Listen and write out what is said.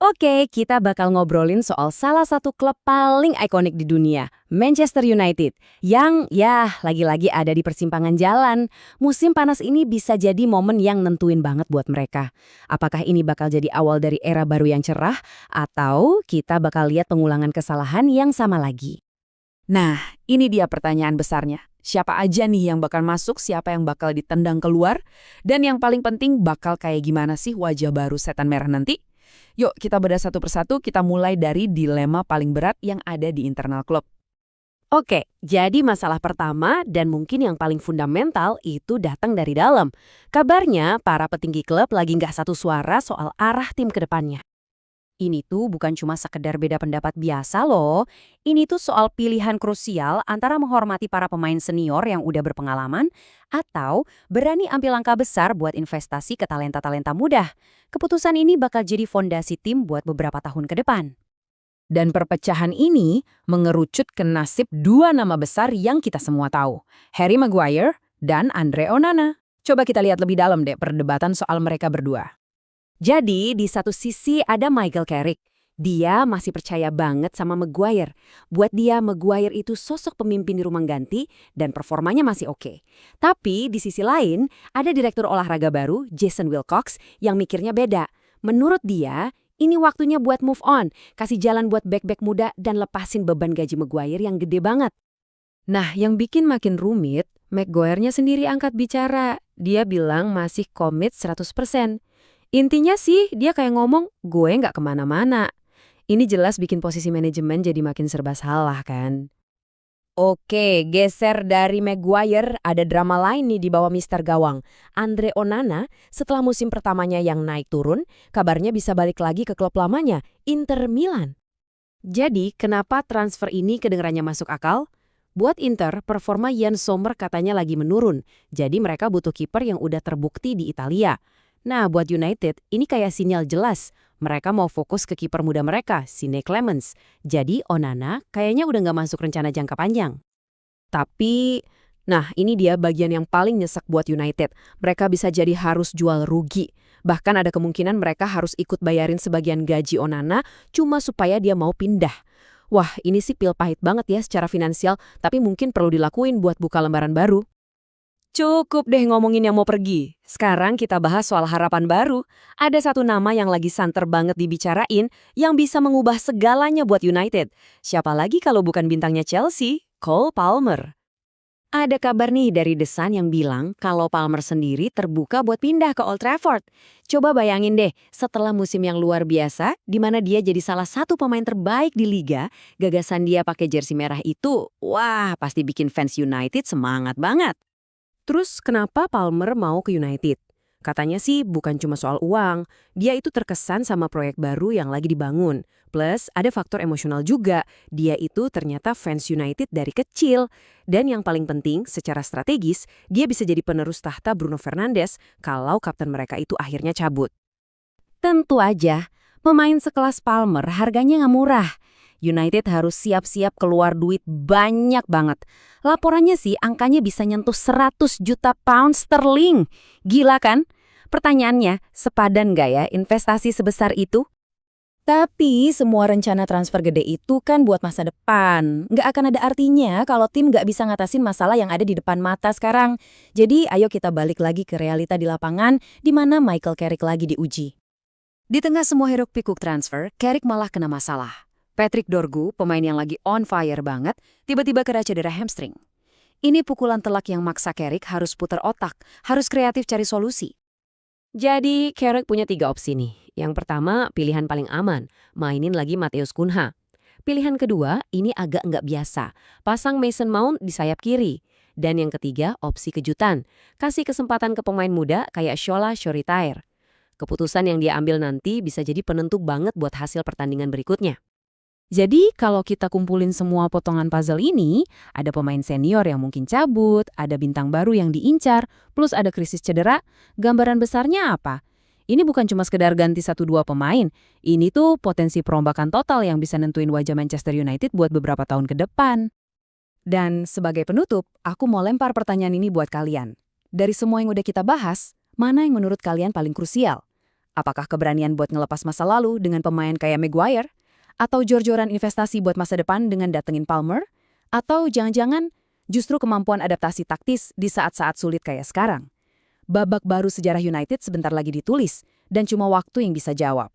Oke, kita bakal ngobrolin soal salah satu klub paling ikonik di dunia, Manchester United, yang lagi-lagi ada di persimpangan jalan. Musim panas ini bisa jadi momen yang nentuin banget buat mereka. Apakah ini bakal jadi awal dari era baru yang cerah, atau kita bakal lihat pengulangan kesalahan yang sama lagi? Nah, ini dia pertanyaan besarnya. Siapa aja nih yang bakal masuk, siapa yang bakal ditendang keluar, dan yang paling penting bakal kayak gimana sih wajah baru setan merah nanti? Yuk kita bedah satu persatu, kita mulai dari dilema paling berat yang ada di internal klub. Oke, jadi masalah pertama dan mungkin yang paling fundamental itu datang dari dalam. Kabarnya para petinggi klub lagi nggak satu suara soal arah tim ke depannya. Ini tuh bukan cuma sekedar beda pendapat biasa loh. Ini tuh soal pilihan krusial antara menghormati para pemain senior yang udah berpengalaman atau berani ambil langkah besar buat investasi ke talenta-talenta muda. Keputusan ini bakal jadi fondasi tim buat beberapa tahun ke depan. Dan perpecahan ini mengerucut ke nasib dua nama besar yang kita semua tahu, Harry Maguire dan Andre Onana. Coba kita lihat lebih dalam deh perdebatan soal mereka berdua. Jadi, di satu sisi ada Michael Carrick. Dia masih percaya banget sama Maguire. Buat dia, Maguire itu sosok pemimpin di rumah ganti dan performanya masih oke. Tapi di sisi lain, ada direktur olahraga baru, Jason Wilcox, yang mikirnya beda. Menurut dia, ini waktunya buat move on, kasih jalan buat back-back muda dan lepasin beban gaji Maguire yang gede banget. Nah, yang bikin makin rumit, Maguire-nya sendiri angkat bicara. Dia bilang masih komit 100%. Intinya sih, dia kayak ngomong, gue nggak kemana-mana. Ini jelas bikin posisi manajemen jadi makin serba salah kan. Oke, geser dari Maguire, ada drama lain nih di bawah Mister Gawang. Andre Onana, setelah musim pertamanya yang naik turun, kabarnya bisa balik lagi ke klub lamanya, Inter Milan. Jadi, kenapa transfer ini kedengarannya masuk akal? Buat Inter, performa Jan Sommer katanya lagi menurun. Jadi mereka butuh kiper yang udah terbukti di Italia. Nah, buat United, ini kayak sinyal jelas. Mereka mau fokus ke kiper muda mereka, Sine Clemens. Jadi, Onana kayaknya udah nggak masuk rencana jangka panjang. Tapi, nah ini dia bagian yang paling nyesek buat United. Mereka bisa jadi harus jual rugi. Bahkan ada kemungkinan mereka harus ikut bayarin sebagian gaji Onana cuma supaya dia mau pindah. Wah, ini sih pil pahit banget ya secara finansial, tapi mungkin perlu dilakuin buat buka lembaran baru. Cukup deh ngomongin yang mau pergi. Sekarang kita bahas soal harapan baru. Ada satu nama yang lagi santer banget dibicarain yang bisa mengubah segalanya buat United. Siapa lagi kalau bukan bintangnya Chelsea, Cole Palmer. Ada kabar nih dari The Sun yang bilang kalau Palmer sendiri terbuka buat pindah ke Old Trafford. Coba bayangin deh, setelah musim yang luar biasa, di mana dia jadi salah satu pemain terbaik di liga, gagasan dia pakai jersey merah itu, wah pasti bikin fans United semangat banget. Terus kenapa Palmer mau ke United? Katanya sih bukan cuma soal uang, dia itu terkesan sama proyek baru yang lagi dibangun. Plus ada faktor emosional juga, dia itu ternyata fans United dari kecil. Dan yang paling penting, secara strategis, dia bisa jadi penerus tahta Bruno Fernandes kalau kapten mereka itu akhirnya cabut. Tentu aja, pemain sekelas Palmer harganya nggak murah. United harus siap-siap keluar duit banyak banget. Laporannya sih angkanya bisa nyentuh 100 juta pound sterling. Gila kan? Pertanyaannya, sepadan nggak ya investasi sebesar itu? Tapi semua rencana transfer gede itu kan buat masa depan. Nggak akan ada artinya kalau tim nggak bisa ngatasin masalah yang ada di depan mata sekarang. Jadi ayo kita balik lagi ke realita di lapangan di mana Michael Carrick lagi diuji. Di tengah semua hiruk-pikuk transfer, Carrick malah kena masalah. Patrick Dorgu, pemain yang lagi on fire banget, tiba-tiba kena cedera hamstring. Ini pukulan telak yang maksa Carrick harus putar otak, harus kreatif cari solusi. Jadi Carrick punya 3 opsi nih. Yang pertama, pilihan paling aman, mainin lagi Matheus Cunha. Pilihan kedua, ini agak nggak biasa, pasang Mason Mount di sayap kiri. Dan yang ketiga, opsi kejutan, kasih kesempatan ke pemain muda kayak Shola Shoretire. Keputusan yang dia ambil nanti bisa jadi penentu banget buat hasil pertandingan berikutnya. Jadi kalau kita kumpulin semua potongan puzzle ini, ada pemain senior yang mungkin cabut, ada bintang baru yang diincar, plus ada krisis cedera, gambaran besarnya apa? Ini bukan cuma sekedar ganti 1-2 pemain, ini tuh potensi perombakan total yang bisa nentuin wajah Manchester United buat beberapa tahun ke depan. Dan sebagai penutup, aku mau lempar pertanyaan ini buat kalian. Dari semua yang udah kita bahas, mana yang menurut kalian paling krusial? Apakah keberanian buat ngelepas masa lalu dengan pemain kayak Maguire? Atau jor-joran investasi buat masa depan dengan datengin Palmer? Atau jangan-jangan justru kemampuan adaptasi taktis di saat-saat sulit kayak sekarang? Babak baru sejarah United sebentar lagi ditulis, dan cuma waktu yang bisa jawab.